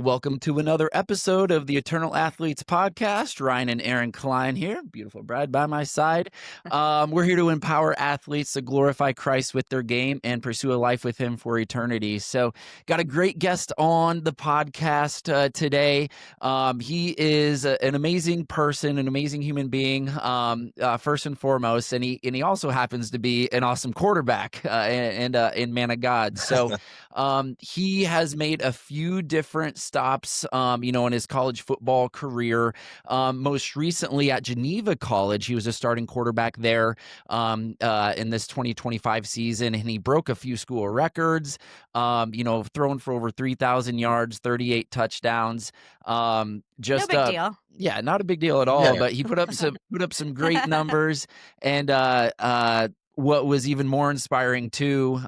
welcome to another episode of the Eternal Athletes Podcast. Ryan and Erin Klein here, beautiful bride by my side. We're here to empower athletes to glorify Christ with their game and pursue a life with Him for eternity. So, got a great guest on the podcast today. He is an amazing person, an amazing human being, first and foremost, and he also happens to be an awesome quarterback and man of God. So. He has made a few different stops, in his college football career. Most recently at Geneva College, he was a starting quarterback there in this 2025 season, and he broke a few school records, thrown for over 3,000 yards, 38 touchdowns. No big deal. Yeah, not a big deal at all, but he put up some great numbers, and what was even more inspiring too,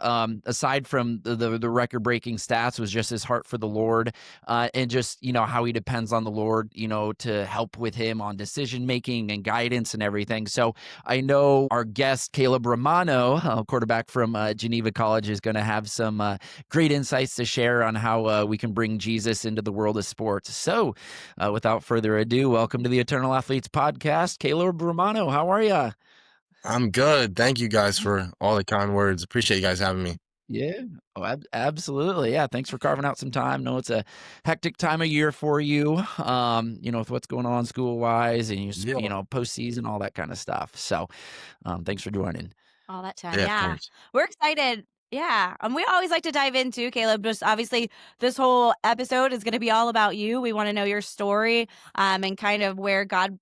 aside from the record-breaking stats, was just his heart for the Lord, and just how he depends on the Lord, to help with him on decision-making and guidance and everything. So I know our guest Caleb Romano, quarterback from Geneva College, is going to have some great insights to share on how we can bring Jesus into the world of sports. So without further ado, welcome to the Eternal Athletes Podcast. Caleb Romano, how are you? I'm good. Thank you guys for all the kind words. Appreciate you guys having me. Yeah. Oh, absolutely. Yeah. Thanks for carving out some time. No, it's a hectic time of year for you, with what's going on school wise and postseason, all that kind of stuff. So thanks for joining. All that time. Yeah, Yeah. We're excited. Yeah. We always like to dive into, Caleb, just obviously this whole episode is going to be all about you. We want to know your story and kind of where God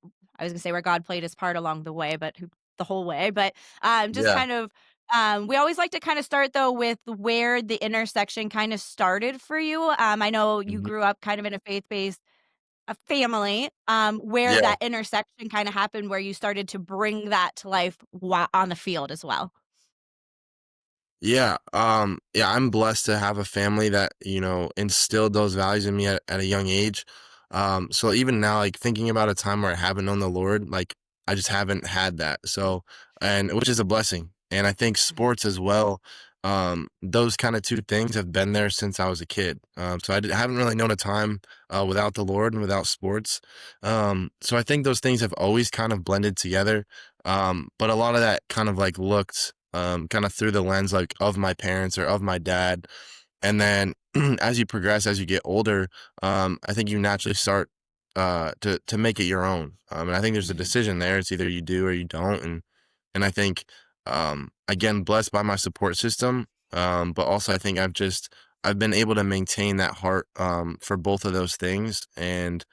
played his part along the way, but the whole way. But kind of, we always like to kind of start though with where the intersection kind of started for you. I know you grew up kind of in a faith-based family, where that intersection kind of happened, where you started to bring that to life on the field as well. Yeah. I'm blessed to have a family that, instilled those values in me at a young age. So even now, like thinking about a time where I haven't known the Lord, like I just haven't had that. So, and which is a blessing. And I think sports as well, those kind of two things have been there since I was a kid. So I haven't really known a time without the Lord and without sports. So I think those things have always kind of blended together. But a lot of that kind of like looked kind of through the lens like of my parents or of my dad. And then as you progress, as you get older, I think you naturally start to make it your own. And I think there's a decision there. It's either you do or you don't. And I think, again, blessed by my support system. But also I think I've been able to maintain that heart for both of those things. And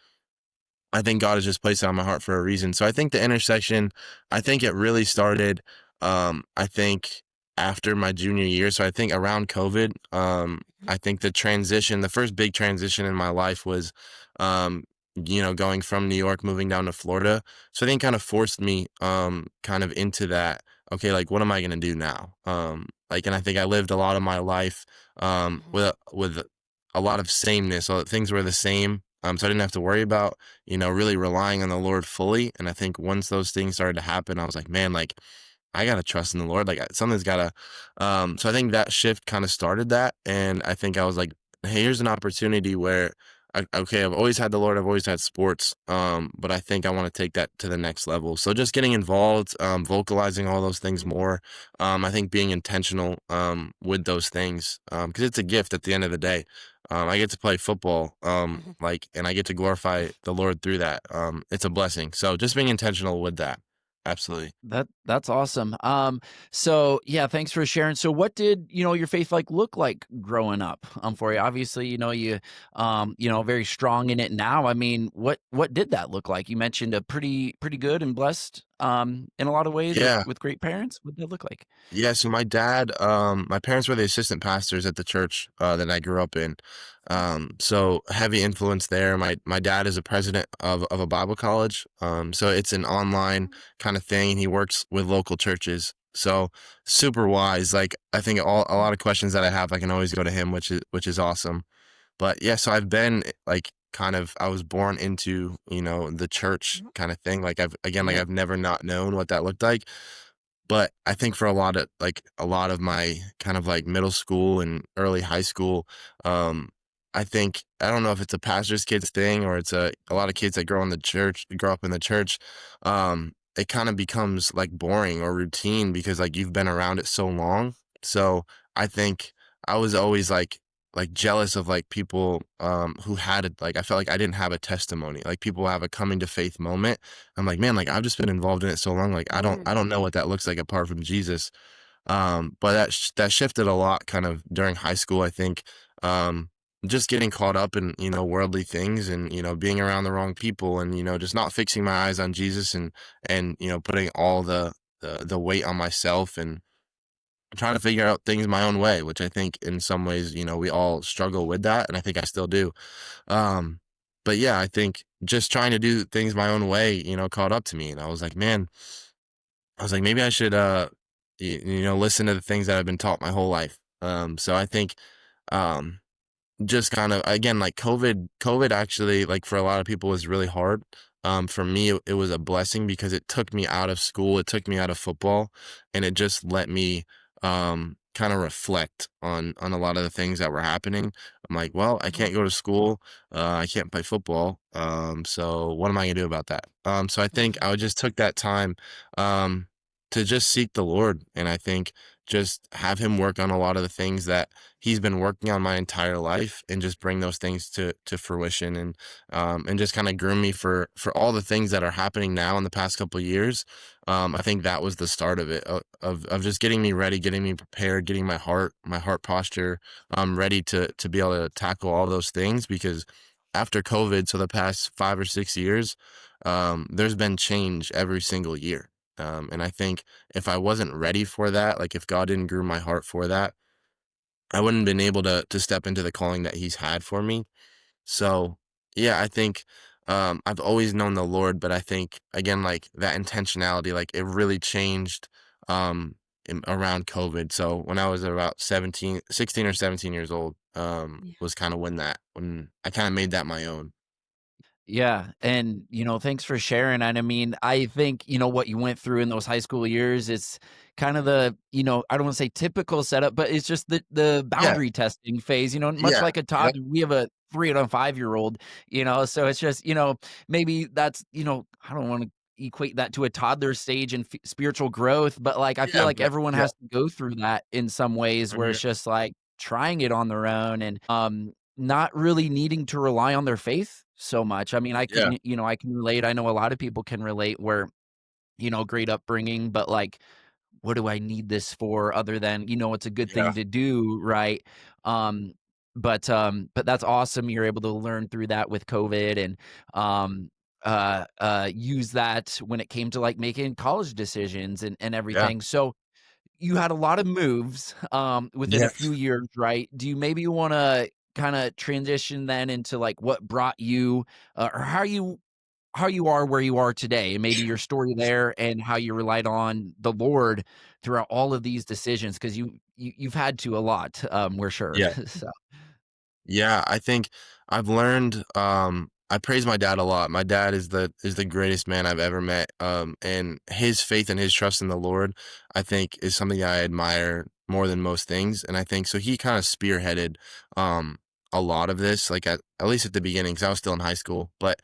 I think God has just placed it on my heart for a reason. So I think the intersection, I think it really started, I think after my junior year. So I think around COVID, I think the first big transition in my life was, going from New York, moving down to Florida. So I think kind of forced me, kind of into that, okay, like, what am I going to do now? And I think I lived a lot of my life, with a lot of sameness. So things were the same. So I didn't have to worry about, really relying on the Lord fully. And I think once those things started to happen, I was like, man, like, I got to trust in the Lord. Like something's got to, so I think that shift kind of started that. And I think I was like, hey, here's an opportunity where, I've always had the Lord, I've always had sports. But I think I want to take that to the next level. So just getting involved, vocalizing all those things more. I think being intentional, with those things, cause it's a gift at the end of the day. I get to play football, and I get to glorify the Lord through that. It's a blessing. So just being intentional with that. Absolutely. That's awesome. So yeah, thanks for sharing. So what did, your faith look like growing up, for you? Obviously, you very strong in it now. I mean, what did that look like? You mentioned a pretty good and blessed, in a lot of ways with great parents. What did that look like? Yeah. So my parents were the assistant pastors at the church, that I grew up in. So heavy influence there. My dad is a president of a Bible college. So it's an online kind of thing. And he works with local churches. So super wise. Like I think a lot of questions that I have, I can always go to him, which is awesome. But yeah, so I've been like I was born into, the church kind of thing. Like I've never not known what that looked like. But I think for a lot of my kind of like middle school and early high school, I think I don't know if it's a pastor's kids thing or it's a lot of kids that grow up in the church. It kind of becomes like boring or routine because like you've been around it so long. So I think I was always like jealous of like people who had it. Like I felt like I didn't have a testimony. Like people have a coming to faith moment. I'm like, man, like I've just been involved in it so long. Like Mm. I don't know what that looks like apart from Jesus. But that shifted a lot kind of during high school, I think. Um, just getting caught up in, worldly things and, being around the wrong people and, just not fixing my eyes on Jesus and, putting all the weight on myself and trying to figure out things my own way, which I think in some ways, we all struggle with that. And I think I still do. Um, but yeah, I think just trying to do things my own way, caught up to me. And I was like, man, maybe I should, listen to the things that I've been taught my whole life. So I think, um, just kind of again, like COVID actually, like for a lot of people was really hard. For me, it was a blessing because it took me out of school, it took me out of football, and it just let me, kind of reflect on a lot of the things that were happening. I'm like, well, I can't go to school, I can't play football, so what am I gonna do about that? So I think I just took that time, to just seek the Lord, and I think just have him work on a lot of the things that he's been working on my entire life and just bring those things to fruition and just kind of groom me for all the things that are happening now in the past couple of years. I think that was the start of it of just getting me ready, getting me prepared, getting my heart posture ready to be able to tackle all those things because after COVID, so the past 5 or 6 years, there's been change every single year. And I think if I wasn't ready for that, like if God didn't groom my heart for that, I wouldn't have been able to step into the calling that He's had for me. So yeah, I think I've always known the Lord, but I think again, like that intentionality, like it really changed around COVID. So when I was about 16 or 17 years old, was kind of when I kind of made that my own. Yeah, and, thanks for sharing, and I mean, I think, what you went through in those high school years, it's kind of the, I don't wanna say typical setup, but it's just the Yeah, boundary testing phase, much yeah, like a yep, toddler. We have a 3 and a 5-year-old, so it's just, maybe that's, I don't wanna equate that to a toddler stage and spiritual growth, but, like, I feel yeah, like but everyone yeah, has to go through that in some ways where mhm, it's just, like, trying it on their own and, not really needing to rely on their faith so much. I mean, yeah, I can relate. I know a lot of people can relate where, great upbringing, but like, what do I need this for other than, it's a good yeah, thing to do, right? Um, but that's awesome. You're able to learn through that with COVID and use that when it came to like making college decisions and yeah, everything. So you had a lot of moves, within a few yes, years, right? Do you maybe wanna kinda transition then into, like, what brought you, or how you are where you are today, and maybe your story there and how you relied on the Lord throughout all of these decisions? 'Cause you've had to a lot, we're sure. yeah. So Yeah, I think I've learned I praise my dad a lot. My dad is the greatest man I've ever met. And his faith and his trust in the Lord, I think is something I admire more than most things. And I think so he kind of spearheaded a lot of this like at least at the beginning cuz I was still in high school. But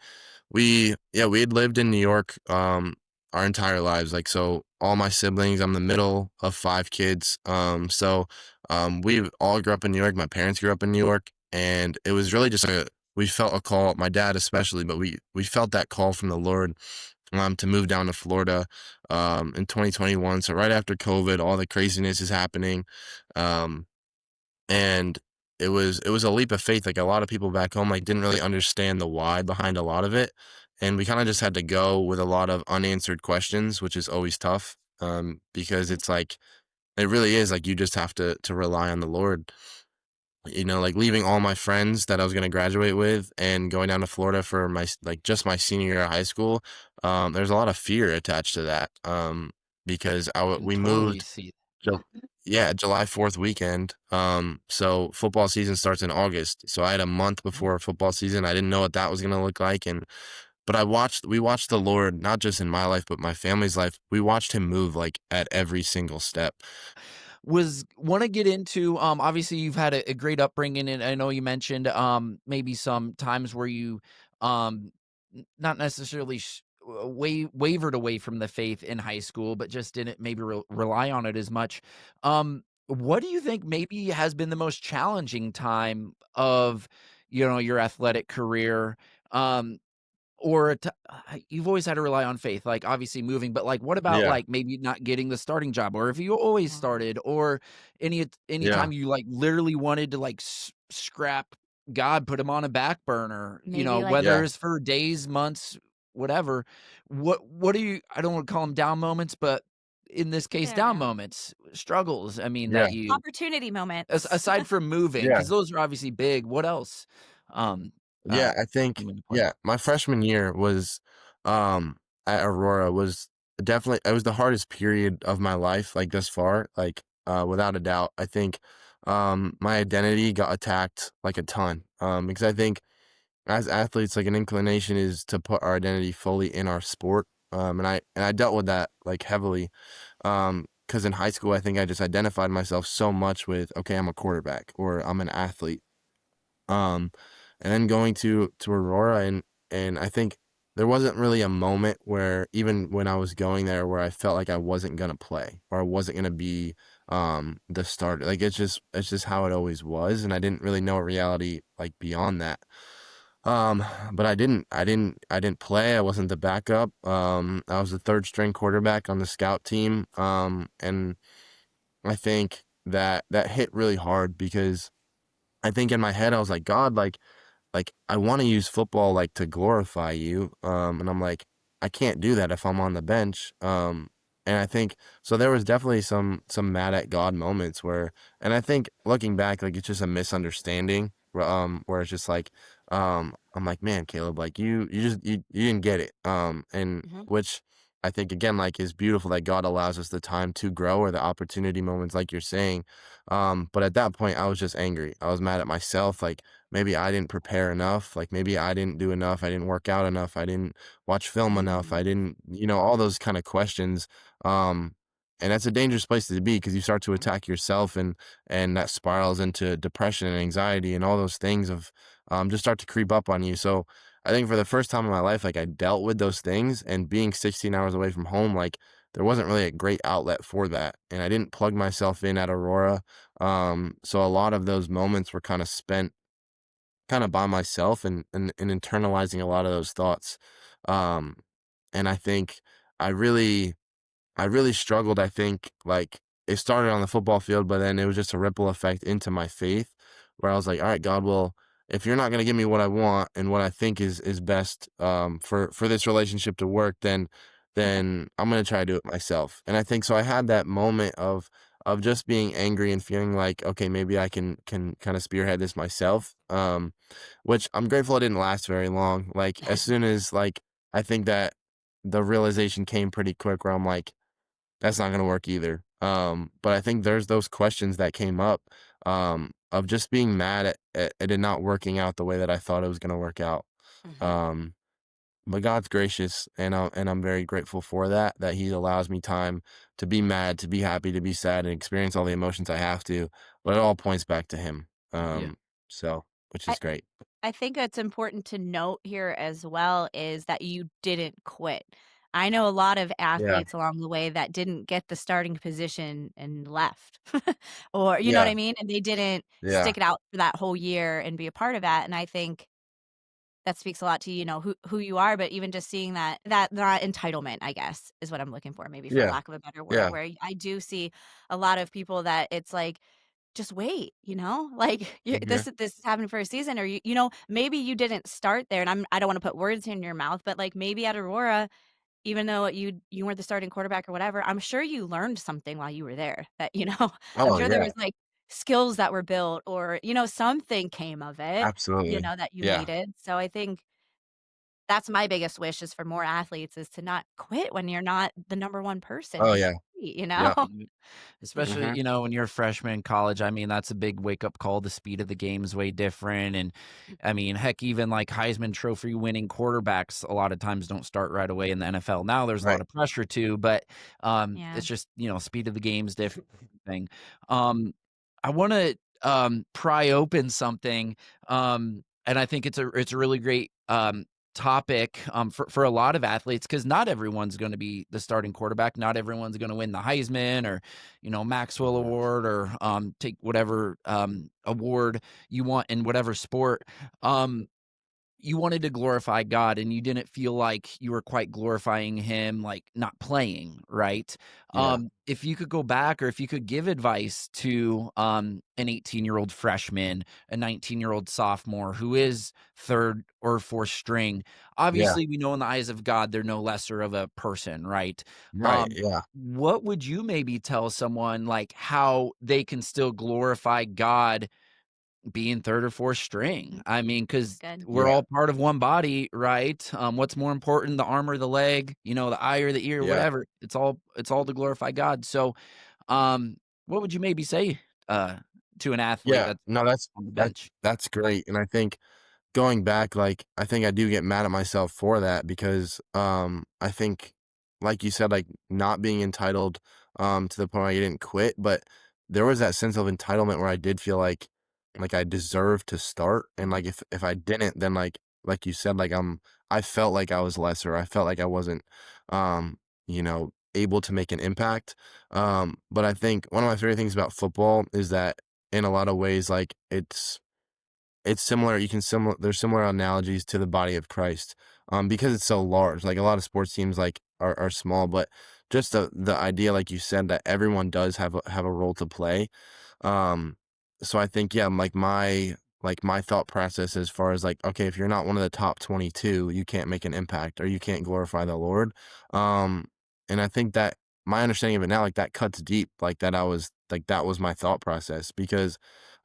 we had lived in New York our entire lives. Like so all my siblings, I'm the middle of 5 kids. We all grew up in New York. My parents grew up in New York and it was really just we felt a call, my dad especially, but we felt that call from the Lord to move down to Florida in 2021. So right after COVID, all the craziness is happening. Um, and it was a leap of faith. Like a lot of people back home like didn't really understand the why behind a lot of it. And we kind of just had to go with a lot of unanswered questions, which is always tough. Because it's like it really is like you just have to rely on the Lord. Like leaving all my friends that I was going to graduate with and going down to Florida for like just my senior year of high school. There's a lot of fear attached to that. Because can we totally moved, see. yeah, July 4th weekend. So football season starts in August. So I had a month before football season. I didn't know what that was going to look like. But we watched the Lord, not just in my life, but my family's life. We watched him move like at every single step. was want to get into obviously you've had a great upbringing, and I know you mentioned maybe some times where you um not necessarily wavered away from the faith in high school, but just didn't maybe rely on it as much. What do you think maybe has been the most challenging time of your athletic career? Um, or you've always had to rely on faith, like, obviously moving, but, like, what about, Yeah. like, maybe not getting the starting job, or if you always Yeah. started, or any Yeah. time you, like, literally wanted to, like, scrap God, put him on a back burner, Maybe like whether Yeah. it's for days, months, whatever. What do you I don't wanna call them down moments, but in this case, there, down yeah. moments, struggles, I mean, Yeah. that you Opportunity moments. aside from moving, Yeah. because those are obviously big, what else, um, Yeah, I came think into play? yeah, my freshman year was at Aurora was definitely it was the hardest period of my life like thus far, like without a doubt. I think my identity got attacked like a ton. Because I think as athletes like an inclination is to put our identity fully in our sport. And I dealt with that like heavily. Cuz in high school I think I just identified myself so much with okay, I'm a quarterback or I'm an athlete. Um, and then going to Aurora and I think there wasn't really a moment where even when I was going there where I felt like I wasn't gonna play or I wasn't gonna be the starter. Like it's just how it always was, and I didn't really know reality like beyond that. Um, but I didn't play. I wasn't the backup. I was the third string quarterback on the scout team. And I think that hit really hard because I think in my head I was like, God, like I want to use football like to glorify you. And I'm like, I can't do that if I'm on the bench. And I think so there was definitely some mad at God moments where and I think looking back, like it's just a misunderstanding. Where it's just like, I'm like, man, Caleb, like you didn't get it. And Mhm. which I think again, like is beautiful that God allows us the time to grow or the opportunity moments, like you're saying. But at that point I was just angry. I was mad at myself, like maybe I didn't prepare enough. Like maybe I didn't do enough. I didn't work out enough. I didn't watch film enough. I Mm. didn't, all those kind of questions. Um, and that's a dangerous place to be because you start to attack yourself and that spirals into depression and anxiety and all those things of just start to creep up on you. So I think for the first time in my life, like I dealt with those things and being 16 hours away from home, like there wasn't really a great outlet for that. And I didn't plug myself in at Aurora. So a lot of those moments were kind of spent kind of by myself and internalizing a lot of those thoughts. Um, and I think I really I really struggled, I think, like, it started on the football field, but then it was just a ripple effect into my faith where I was like, "All right, God, well, if you're not gonna give me what I want and what I think is best, for this relationship to work, then I'm gonna try to do it myself." And I think so I had that moment of just being angry and feeling like, "Okay, maybe I can kinda spearhead this myself," which I'm grateful it didn't last very long. Like, as soon as, like, I think that the realization came pretty quick where I'm like, that's not gonna work either. But I think there's those questions that came up, of just being mad at it not working out the way that I thought it was gonna work out. Mhm. Um, but God's gracious, and I'm very grateful for that, that He allows me time to be mad, to be happy, to be sad, and experience all the emotions I have to, but it all points back to Him. Yeah. So which I is great. I think it's important to note here as well is that you didn't quit. I know a lot of Yeah, athletes along the way that didn't get the starting position and left. Or you know what yeah, I mean? And they didn't yeah, stick it out for that whole year and be a part of that, and I think that speaks a lot to, who you are, but even just seeing that not entitlement, I guess, is what I'm looking for, maybe for yeah, lack of a better word, yeah, where I do see a lot of people that it's like, "Just wait," you know? Like, you mhm, this is happening for a season or maybe you didn't start there, and I don't wanna put words in your mouth, but, like, maybe at Aurora, even though you weren't the starting quarterback or whatever, I'm sure you learned something while you were there that, I'm oh, sure there yeah, was, like, skills that were built or, something came of it, absolutely, that you yeah, needed. So I think that's my biggest wish is for more athletes is to not quit when you're not the number 1 person oh, in the yeah. you know? Yeah. Mhm. Especially, Mhm. when you're a freshman in college, I mean, that's a big wake up call. The speed of the game is way different. And I mean, heck, even like Heisman Trophy winning quarterbacks a lot of times don't start right away in the NFL. Now there's a lot Right. of pressure too, but Yeah. it's just, speed of the game's different thing. Um, I want to pry open something. And I think it's a really great topic for a lot of athletes, because not everyone's going to be the starting quarterback. Not everyone's going to win the Heisman or Maxwell Award, or take whatever award you want in whatever sport. Um, you wanted to glorify God, and you didn't feel like you were quite glorifying him, like not playing, right? Yeah. If you could go back, or if you could give advice to an 18-year-old freshman, a 19-year-old sophomore who is third or fourth string, Yeah. obviously we know in the eyes of God they're no lesser of a person, right? Right. Yeah. What would you maybe tell someone, like how they can still glorify God being third or fourth string? I mean, That's because good. we're Yeah. all part of one body, right? What's more important, the arm or the leg, the eye or the ear, Yeah. whatever. It's all to glorify God. So, um, what would you maybe say uh to an athlete Yeah. that's No, on the that bench? that's great. And I think going back, like, I think I do get mad at myself for that because, I think, like you said, like, not being entitled, to the point where I didn't quit, but there was that sense of entitlement where I did feel like I deserved to start, and, like, if I didn't, then, like you said, like, I felt like I was lesser. I felt like I wasn't, able to make an impact, but I think one of my favorite things about football is that in a lot of ways, like, it's similar. You can similar. There's similar analogies to the body of Christ, because it's so large. Like a lot of sports teams, like are small, but just the idea, like you said, that everyone does have a role to play. Um, so I think, yeah, like my thought process as far as like, okay, if you're not one of the top 22, you can't make an impact or you can't glorify the Lord. Um, and I think that my understanding of it now, like that cuts deep, that was my thought process because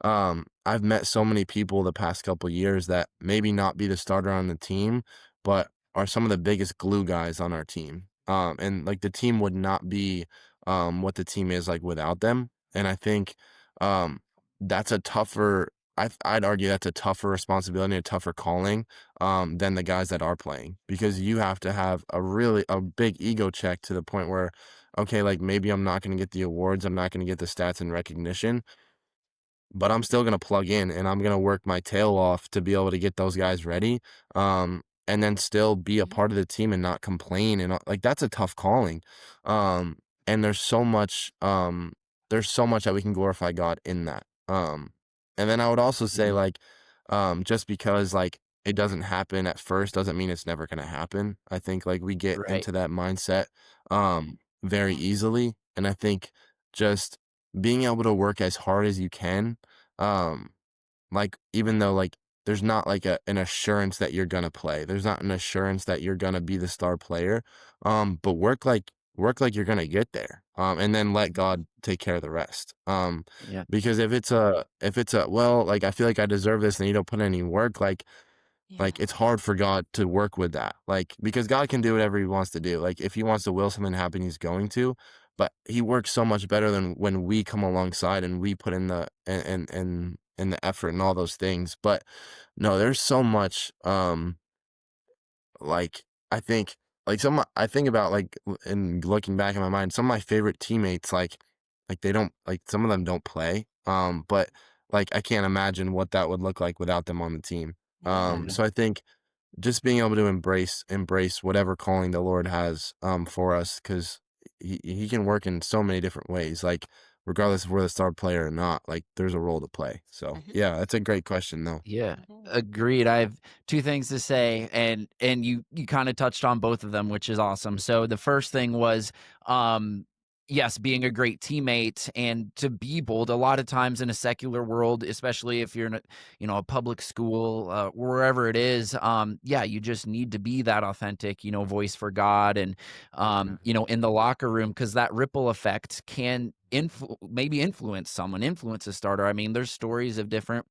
I've met so many people the past couple years that maybe not be the starter on the team, but are some of the biggest glue guys on our team. And like the team would not be what the team is like without them. And I think um that's a tougher I'd argue that's a tougher responsibility, a tougher calling than the guys that are playing because you have to have a big ego check to the point where okay, like maybe I'm not going to get the awards, I'm not going to get the stats and recognition, but I'm still gonna plug in and I'm gonna work my tail off to be able to get those guys ready, and then still be a Mhm. part of the team and not complain and like that's a tough calling, and there's so much that we can glorify God in that, and then I would also say Mhm. like, just because like it doesn't happen at first doesn't mean it's never gonna happen. I think like we get Right. into that mindset, very easily, and I think just being able to work as hard as you can, um, like, even though, like, there's not, like, an assurance that you're gonna play, there's not an assurance that you're gonna be the star player, but work like you're gonna get there, and then let Mhm. God take care of the rest, Yeah. because if it's a, "Well, like, I feel like I deserve this," and you don't put in any work, like, Yeah. it's hard for God to work with that, like, because God can do whatever he wants to do, like, if he wants to will something to happen, he's going to, but he works so much better than when we come alongside and we put in and the effort and all those things, but, no, there's so much, like, I think I think about, like, in looking back in my mind, some of my favorite teammates, they don't like, some of them don't play, but, like, I can't imagine what that would look like without them on the team, Yeah. Mhm. so I think just being able to embrace whatever calling the Lord has, for us, because he can work in so many different ways, like, regardless of we're the star player or not, like, there's a role to play, so, Mhm. yeah, that's a great question, though. Yeah, Mhm. agreed. I have two things to say, and you kind of touched on both of them, which is awesome. So the first thing was, um, yes, being a great teammate and to be bold. A lot of times in a secular world, especially if you're in a public school, wherever it is, yeah, you just need to be that authentic, voice for God, and in the locker room, because that ripple effect can maybe influence someone, influence a starter. I mean, there's stories of different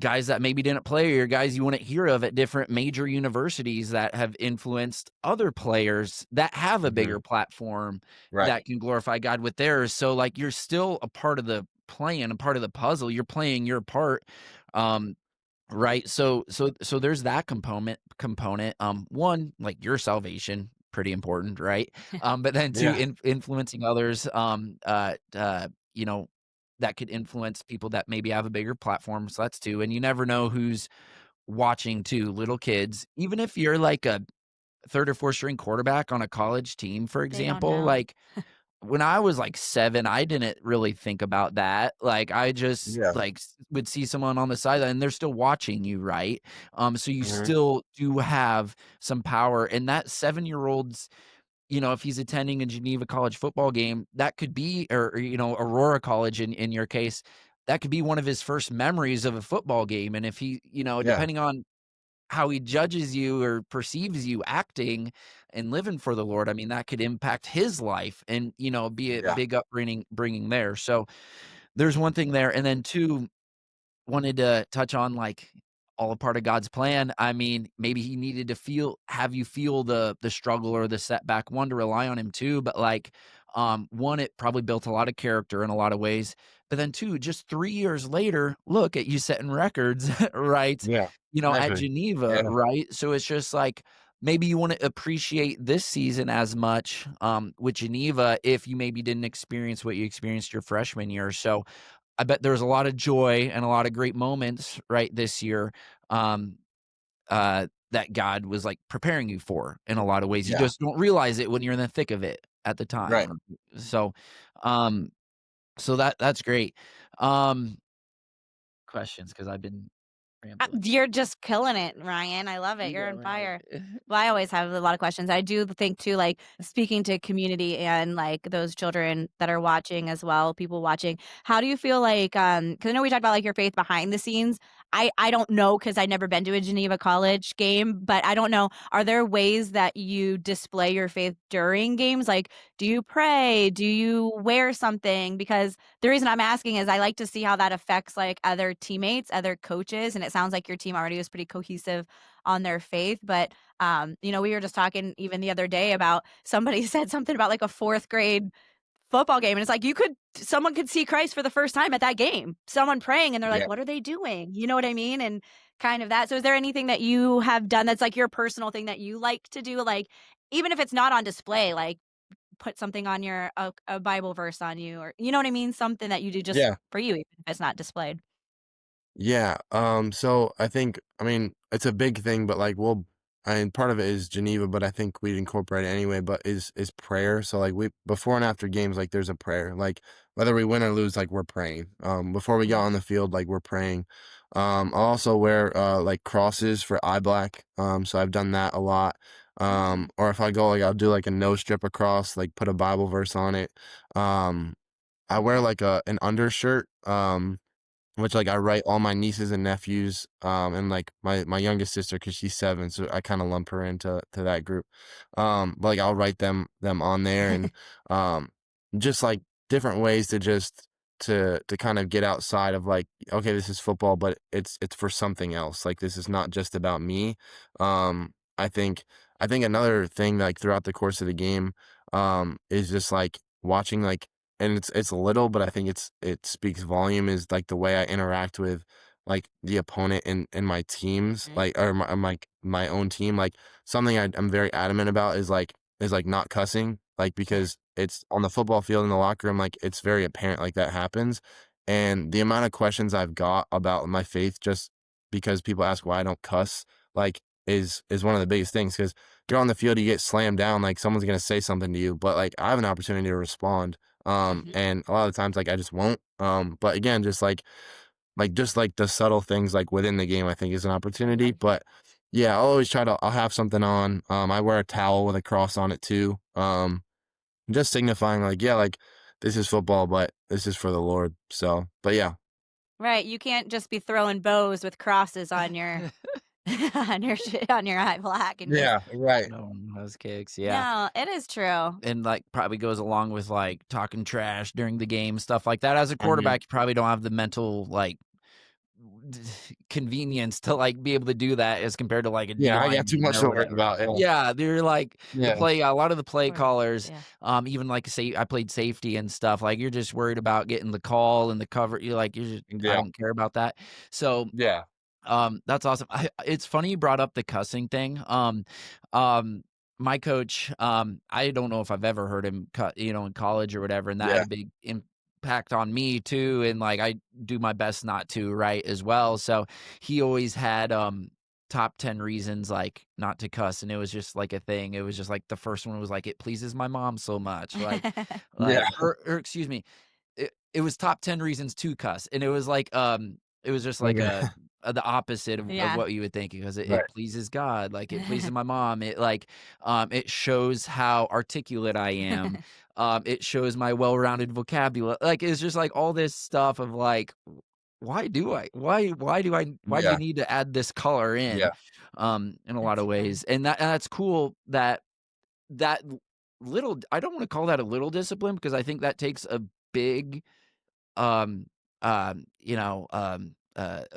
guys that maybe didn't play or guys you wouldn't hear of at different major universities that have influenced other players that have a bigger platform Right. that can glorify God with theirs. So like you're still a part of the plan, a part of the puzzle. You're playing your part. Right. So there's that component. One, like your salvation, pretty important, right? But then two, Yeah. influencing others, you know, that could influence people that maybe have a bigger platform. So that's two. And you never know who's watching too, little kids. Even if you're like a third or fourth string quarterback on a college team, for They don't example, know. like when I was like 7, I didn't really think about that. Like I just Yeah. like would see someone on the sideline and they're still watching you, right? So you Mhm. still do have some power. And that 7-year-old's, if he's attending a Geneva College football game, that could be, or Aurora College in your case, that could be one of his first memories of a football game. And if he, Yeah. depending on how he judges you or perceives you acting and living for the Lord, I mean, that could impact his life and, be a Yeah. big bringing there. So there's one thing there. And then two, wanted to touch on like all a part of God's plan. I mean, maybe he needed to have you feel the struggle or the setback, one, to rely on him too, but like one, it probably built a lot of character in a lot of ways. But then two, just 3 years later, look at you setting records, right? Yeah. At Exactly. Geneva, Yeah. right? So it's just like maybe you want to appreciate this season as much with Geneva if you maybe didn't experience what you experienced your freshman year. So I bet there was a lot of joy and a lot of great moments right this year um, that God was like preparing you for in a lot of ways. You Yeah. just don't realize it when you're in the thick of it at the Right. time. So, um, so that's great. Um, Questions because I've been rambling. You're just killing it, Ryan. I love it. You You're go on ahead. fire. Well, I always have a lot of questions. I do think too, like speaking to community and like those children that are watching as well, people watching. How do you feel like? Because I know we talked about like your faith behind the scenes. I don't know because I've never been to a Geneva College game, but I don't know. Are there ways that you display your faith during games? Like, do you pray? Do you wear something? Because the reason I'm asking is I like to see how that affects like other teammates, other coaches, and it sounds like your team already was pretty cohesive on their faith. But we were just talking even the other day about somebody said something about like a fourth grade football game, and it's like someone could see Christ for the first time at that game. Someone praying, and they're like, Yeah. "What are they doing?" You know what I mean? And kind of that. So, is there anything that you have done that's like your personal thing that you like to do, like even if it's not on display, like put something on your a Bible verse on you, or you know what I mean? Something that you do just Yeah. for you, even if it's not displayed. Yeah. So I mean, it's a big thing, but like, I mean, part of it is Geneva, but I think we'd incorporate it anyway, but is prayer. So like before and after games, like there's a prayer, like whether we win or lose, like we're praying. Before we get Mhm. on the field, like we're praying. I'll also wear, like crosses for eye black. So I've done that a lot. Mm. Or if I go, like, I'll do like a no strip across, like put a Bible verse on it. Um, I wear like an undershirt. Which, like, I write all my nieces and nephews, and, like, my youngest sister, cause she's 7, so I kinda lump her into that group. But, like, I'll write them on there and, um, just, like, different ways to just to kind of get outside of, like, "Okay, this is football, but it's for something else." Like, this is not just about me. I think another thing, like, throughout the course of the game, is just, like, watching, like, and it's little, but I think it speaks volume is like the way I interact with like the opponent in my teams, Mhm. like or my own team. Like something I'm very adamant about is like not cussing, like because it's on the football field in the locker room, like it's very apparent like that happens. And the amount of questions I've got about my faith just because people ask why I don't cuss, like is one of the biggest things because you're on the field, you get slammed down, like someone's gonna say something to you, but like I have an opportunity to respond Mhm. and a lot of times, like, I just won't. But again, just like the subtle things, like, within the game, I think is an opportunity. Love But, yeah, I'll have something on. I wear a towel with a cross on it too. Just signifying, like, yeah, like, this is football, but this is for the Lord. So, but yeah. Right, you can't just be throwing bows with crosses on your on your eye black and just Yeah, right. No, those kicks, yeah. no, it is true. And like probably goes along with like talking trash during the game, stuff like that. As a Mhm. quarterback, you probably don't have the mental like convenience to like be able to do that as compared to like a D Yeah, I got too lineman much or to worry whatever. about. Yeah. Yeah, they're like Yeah. a lot of the play Or- callers, yeah. even like say I played safety and stuff, like you're just worried about getting the call and the cover. I Yeah. don't care about that. So Yeah. that's awesome. It's funny you brought up the cussing thing. My coach, I don't know if I've ever heard him cut, in college or whatever, and that had Yeah. a big impact on me too. And like I do my best not to, right, as well. So he always had top 10 reasons like not to cuss, and it was just like a thing. It was just like the first one was like it pleases my mom so much, Yeah. or excuse me, it was top 10 reasons to cuss, and it was like it was just like Okay. the opposite of Yeah. what you would think, because it, Right. it pleases God, like it pleases my mom, it like it shows how articulate I am, it shows my well-rounded vocabulary, like it's just like all this stuff of like why do I why do you Yeah. need to add this color in Yeah. in a lot That's of fun. ways, and that's cool that little, I don't want to call that a little discipline, because I think that takes a big um a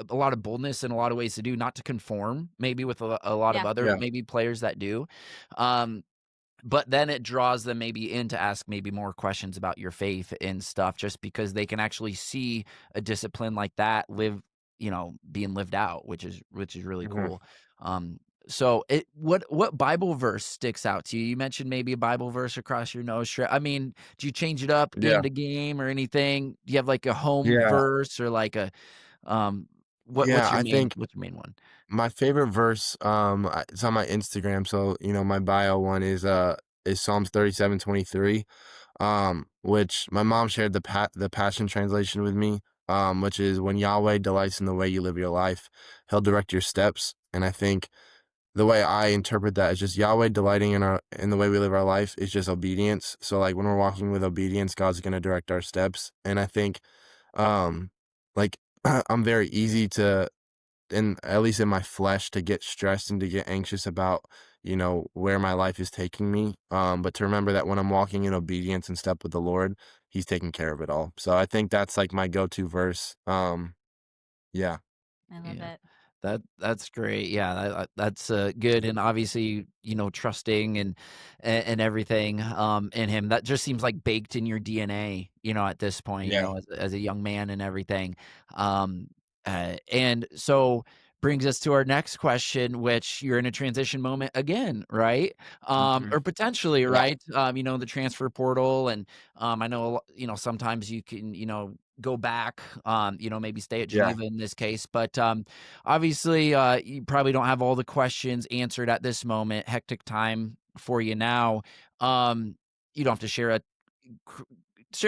lot of boldness in a lot of ways to do, not to conform maybe with a lot of Yeah. other Yeah. maybe players that do, um but then it draws them maybe in to ask maybe more questions about your faith and stuff, just because they can actually see a discipline like that being lived out, which is really Mhm. cool. So what Bible verse sticks out to you? You mentioned maybe a Bible verse across your nose strip. I mean, do you change it up game Yeah. to game or anything? Do you have like a home Yeah. verse or like a Yeah. I think what's your main one? my favorite verse, it's on my Instagram. So, my bio one is Psalms 37:23, which my mom shared the Passion Translation with me, which is when Yahweh delights in the way you live your life, he'll direct your steps. And I think the way I interpret that is just Yahweh delighting in the way we live our life is just obedience. So like when we're walking with obedience, God's gonna direct our steps. And I think um like I'm very easy to, in at least in my flesh, to get stressed and to get anxious about where my life is taking me, but to remember that when I'm walking in obedience and step with the Lord, he's taking care of it all. So I think that's like my go-to verse. Yeah. I love Yeah. it. That's great. Yeah, that's good, and obviously, trusting and everything in him. That just seems like baked in your DNA, at this point, Yeah. as a young man and everything. And so brings us to our next question, which you're in a transition moment again, right? Mhm. Or potentially, Yeah. right? The transfer portal, and I know, sometimes you can, go back, maybe stay at Yeah. Geneva in this case, but obviously, you probably don't have all the questions answered at this moment. Hectic time for you now. You don't have to share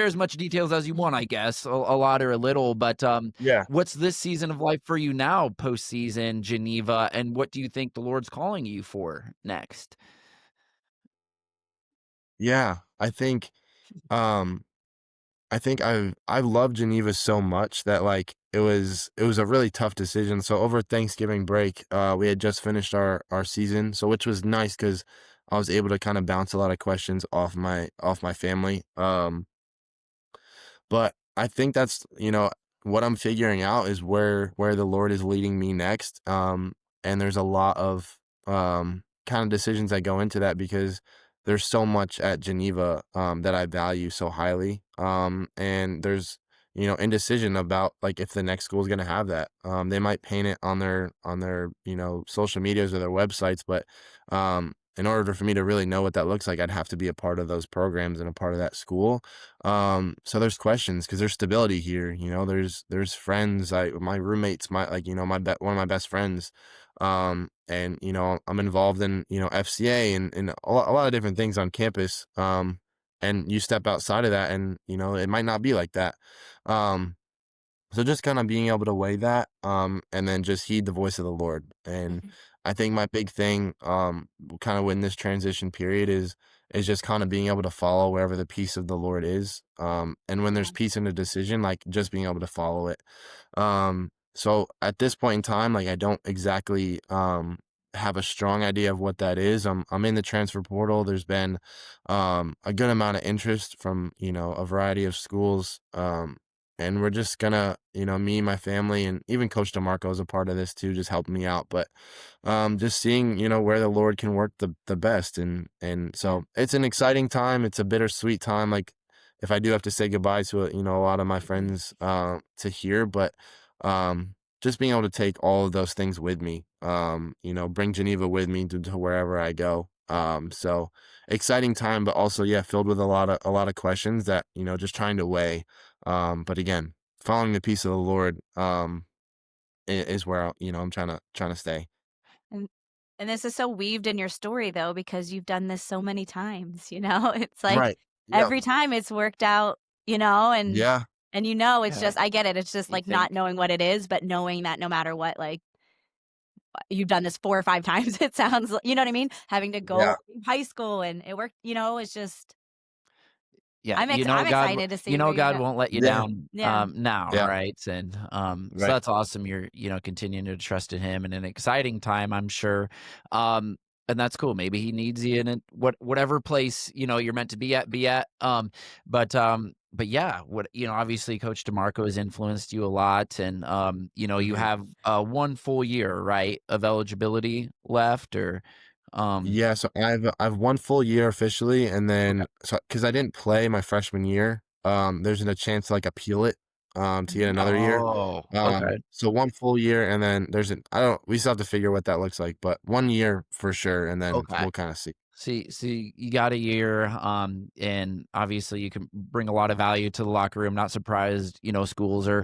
as much details as you want, I guess, a lot or a little. But Yeah. what's this season of life for you now, postseason Geneva, and what do you think the Lord's calling you for next? Yeah. Um I think I love Geneva so much that like it was a really tough decision. So over Thanksgiving break, we had just finished our season, so which was nice because I was able to kind of bounce a lot of questions off my family. But I think that's, what I'm figuring out is where the Lord is leading me next. And there's a lot of kind of decisions that go into that because there's so much at Geneva that I value so highly. And there's indecision about like if the next school is going to have that. They might paint it on their social medias or their websites, but in order for me to really know what that looks like, I'd have to be a part of those programs and a part of that school. So there's questions because there's stability here. There's friends. My roommates, one of my best friends. And I'm involved in FCA and a lot of different things on campus. And you step outside of that, and it might not be like that. Um, so just kind of being able to weigh that, and then just heed the voice of the Lord. And I think my big thing, kind of in this transition period is just kind of being able to follow wherever the peace of the Lord is. And when there's Yeah. peace in a decision, like just being able to follow it. So at this point in time, like I don't exactly have a strong idea of what that is. I'm in the transfer portal. There's been a good amount of interest from a variety of schools. and we're just gonna, me, my family, and even Coach DeMarco is a part of this too, just helping me out. But just seeing, where the Lord can work the best, and Yeah. so it's an exciting time. It's a bittersweet time. Like if I do have to say goodbye to a lot of my friends to hear, but just being able to take all of those things with me, bring Geneva with me to wherever I go. So exciting time, but also, yeah, filled with a lot of questions that, just trying to weigh. But again, following the peace of the Lord, is where, I'm trying to stay. And and this is so weaved in your story though, because you've done this so many times, you know? It's like Right. Yep. every time it's worked out, you know, Yeah. and you know, it's Yeah. just I get it. It's just You like not think, knowing what it is, but knowing that no matter what, like you've done this 4 or 5 times, it sounds you know what I mean? Having to Yeah. go high school and it worked, you know, it's just yeah, I'm excited to see where you're God going. won't let you Yeah. down Yeah. now, Yeah. right? And so Right. that's awesome. You're, continuing to trust in him in an exciting time, I'm sure. Um and that's cool. Maybe he needs you in whatever place, you're meant to be at. But yeah, obviously Coach DeMarco has influenced you a lot, and you Mhm. have one full year, right, of eligibility left, or um Yeah, so I've 1 full year officially, and okay. then so because I didn't play my freshman year, there's a chance to, like, appeal it, to get Mhm. another year. Oh, okay. So 1 full year, and then there's an I don't we still have to figure what that looks like, but 1 year for sure, and then Okay. we'll kinda see. See, you got a year, and obviously you can bring a lot of value to the locker room. Not surprised, schools are,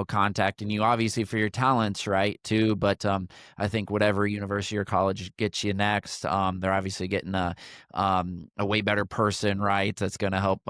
contacting you obviously for your talents, right, too. But I think whatever university or college gets you next, they're obviously getting a way better person, right? That's going to help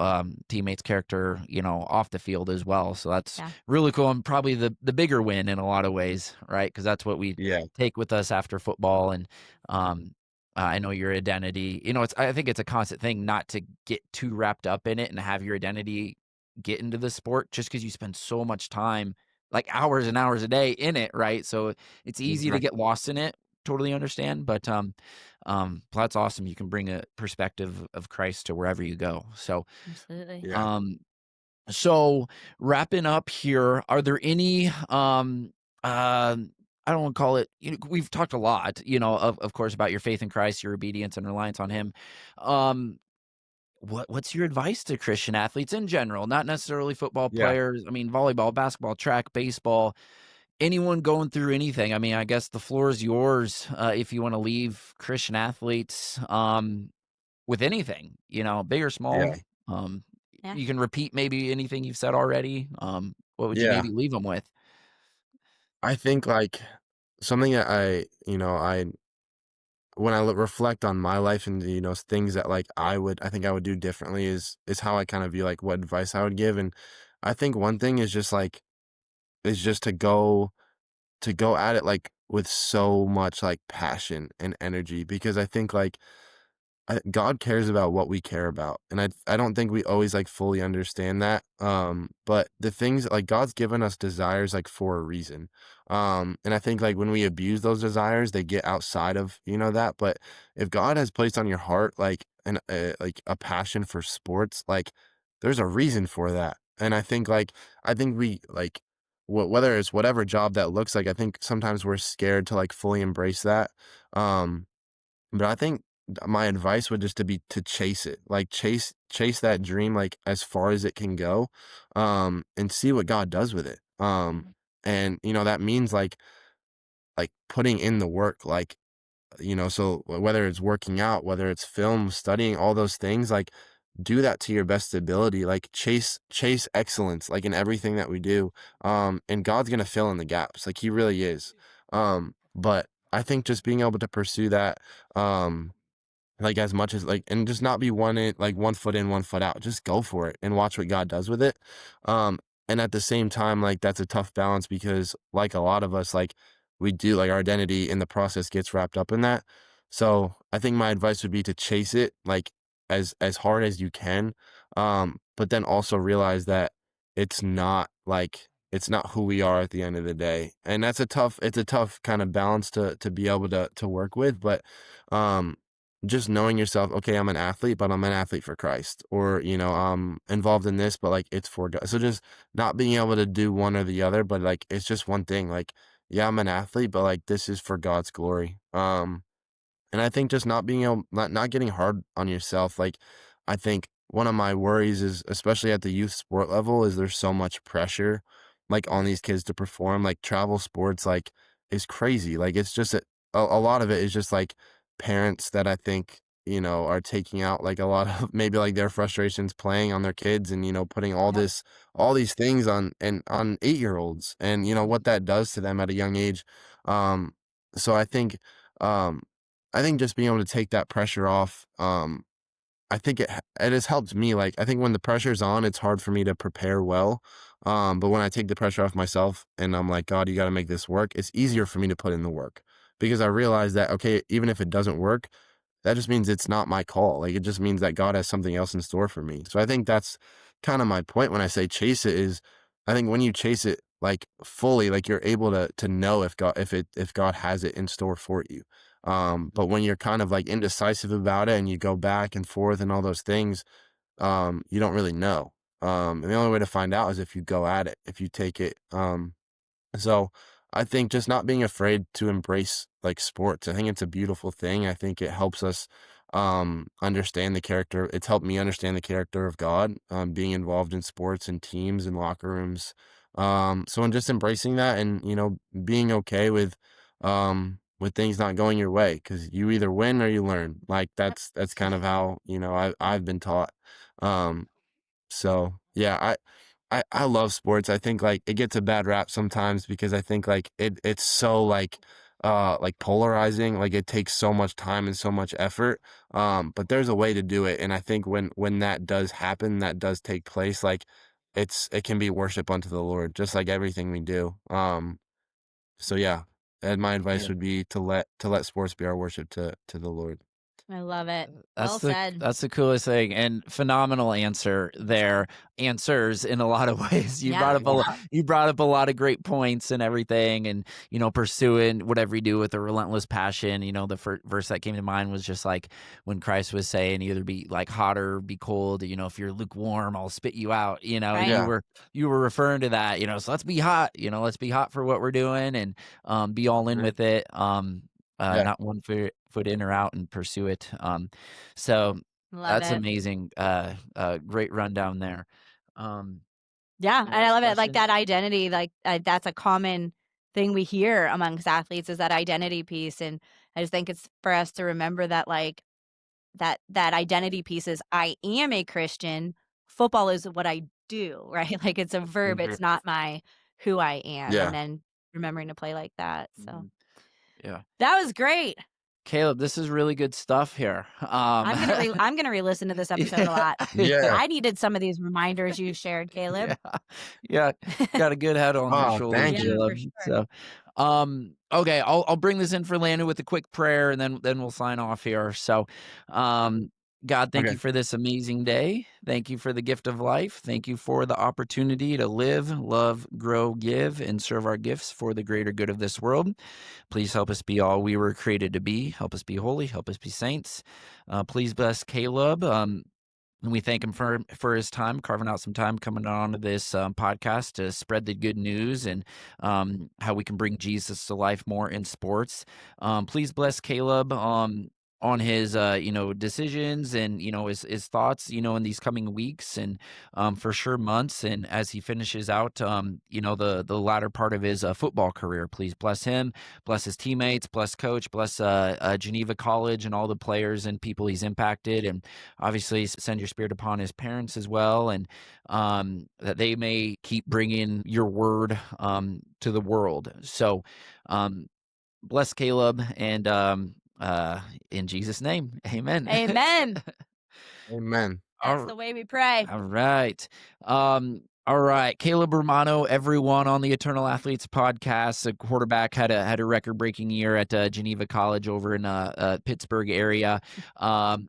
teammates' character, off the field as well. So that's Yeah. really cool, and probably the bigger win in a lot of ways, right? Because that's what we Yeah. take with us after football, and um, I know your identity, I think it's a constant thing not to get too wrapped up in it and have your identity get into the sport just because you spend so much time, like hours and hours a day in it, right? So it's easy to Right. get lost in it. Totally understand, but that's awesome. You can bring a perspective of Christ to wherever you go. So, Absolutely. Yeah. um, so wrapping up here, are there any I don't want to call it, we've talked a lot, of course, about your faith in Christ, your obedience and reliance on him. Um what's your advice to Christian athletes in general, not necessarily football Yeah. players? I mean, volleyball, basketball, track, baseball, anyone going through anything. I mean, I guess the floor is yours, if you want to leave Christian athletes with anything, big or Yeah. small. Um, Yeah. you can repeat maybe anything you've said already. What would you Yeah. maybe leave them with? I think, like, something that I when I reflect on my life and, things that, like, I think I would do differently is how I kind of view, like, what advice I would give. And I think one thing is just, like, is just to go at it, like, with so much, like, passion and energy, because I think, like, God cares about what we care about, and I don't think we always, like, fully understand that. But the things, like, God's given us desires, like, for a reason. And I think, like, when we abuse those desires, they get outside of, that. But if God has placed on your heart, like, like, a passion for sports, like, there's a reason for that. And I think we, like, whether it's whatever job that looks like, I think sometimes we're scared to, like, fully embrace that. Um but I think my advice would just to be to chase it, like, chase that dream, like, as far as it can go, and see what God does with it. Mhm. And, that means, like, putting in the work, like, so whether it's working out, whether it's film, studying, all those things, like, do that to your best ability, like, chase excellence, like, in everything that we do, and God's gonna fill in the gaps, like, he really is. But I think just being able to pursue that, like, as much as, like, and just not be one foot in, 1 foot out. Just go for it and watch what God does with it. Um, and at the same time, like, that's a tough balance because, like, a lot of us, like, we do, like, our identity in the process gets wrapped up in that. So I think my advice would be to chase it, like, as hard as you can. But then also realize that it's not who we are at the end of the day. And it's a tough kind of balance to be able to work with. But um just knowing yourself, okay, I'm an athlete, but I'm an athlete for Christ, or I'm involved in this, but like it's for God. So just not being able to do one or the other, but like it's just one thing. Like, yeah, I'm an athlete, but like this is for God's glory. And I think just not being able, not getting hard on yourself. Like, I think one of my worries is, especially at the youth sport level, is there's so much pressure, like on these kids to perform. Like travel sports, like is crazy. Like it's just a lot of it is just like parents that I think are taking out like a lot of maybe like their frustrations playing on their kids, and putting Yep. all these things on 8-year-olds, and what that does to them at a young age. Um, so um I think just being able to take that pressure off, I think it has helped me. Like, I think when the pressure's on, it's hard for me to prepare well. But when I take the pressure off myself and I'm like, God, you got to make this work, it's easier for me to put in the work because I realize that, okay, even if it doesn't work, that just means it's not my call. Like, it just means that God has something else in store for me. So I think that's kind of my point when I say chase it is I think when you chase it like fully, like you're able to know if God has it in store for you. But when you're kind of like indecisive about it and you go back and forth and all those things, you don't really know. And the only way to find out is if you go at it, if you take it. So I think just not being afraid to embrace like sports. I think it's a beautiful thing. I think it helps us understand the character. It's helped me understand the character of God, being involved in sports and teams and locker rooms. So in just embracing that and being okay with things not going your way, because you either win or you learn. Like Yep. that's kind of how I've been taught. Um so yeah, I love sports. I think like it gets a bad rap sometimes because I think like it's so like polarizing. Like it takes so much time and so much effort. But there's a way to do it. And I think when that does happen, that does take place, like it can be worship unto the Lord, just like everything we do. So yeah. And my advice Yeah. would be to let sports be our worship to the Lord. I love it. That's Well said. the coolest thing, and phenomenal answer there. Answers in a lot of ways. Yeah. You brought up a lot of great points and everything, and pursuing whatever you do with a relentless passion. The verse that came to mind was just like when Christ was saying, "Either be like hot or be cold. If you're lukewarm, I'll spit you out." Right. You Yeah. were referring to that. So let's be hot. Let's be hot for what we're doing and be all in Mhm. with it. Yeah. Not one foot in or out, and pursue it. So Love that's it. amazing. Great rundown there. Um, Yeah, and I Next love it. Like question. that identity, like that's a common thing we hear amongst athletes is that identity piece. And I just think it's for us to remember that like that identity piece is I am a Christian. Football is what I do, right? Like it's a verb. Mhm. It's not my who I am. And Yeah. then remembering to play like that. So Mhm. Yeah. that was great. Caleb, this is really good stuff here. I'm gonna re-listen to this episode a lot. Yeah. I needed some of these reminders you shared, Caleb. Yeah. Yeah. Got a good head on your Oh, shoulders, thank Yeah, you. for Caleb. sure. So, okay, I'll bring this in for Landon with a quick prayer, and then we'll sign off here. So, God, thank you Okay. for this amazing day. Thank you for the gift of life. Thank you for the opportunity to live, love, grow, give, and serve our gifts for the greater good of this world. Please help us be all we were created to be. Help us be holy. Help us be saints. Please bless Caleb. And we thank him for his time, carving out some time coming on to this podcast to spread the good news and how we can bring Jesus to life more in sports. Please bless Caleb on his decisions and his thoughts in these coming weeks and for sure months, and as he finishes out the latter part of his football career. Please bless him, bless his teammates, bless coach, bless Geneva College and all the players and people he's impacted, and obviously send your spirit upon his parents as well, and that they may keep bringing your word to the world. So bless Caleb, and in Jesus' name, amen. Amen. Amen. That's the way we pray. All right. All right, Caleb Romano, everyone on the Eternal Athletes podcast. A quarterback had a record-breaking year at Geneva College over in Pittsburgh area.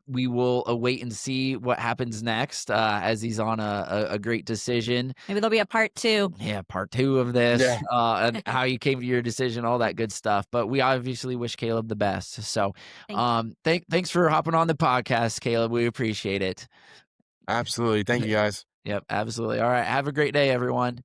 We will wait and see what happens next as he's on a great decision. Maybe there'll be a part 2. Yeah, part 2 of this, Yeah. and how you came to your decision, all that good stuff. But we obviously wish Caleb the best. So, thanks for hopping on the podcast, Caleb. We appreciate it. Absolutely. Thank you, guys. Yep, absolutely. All right, have a great day, everyone.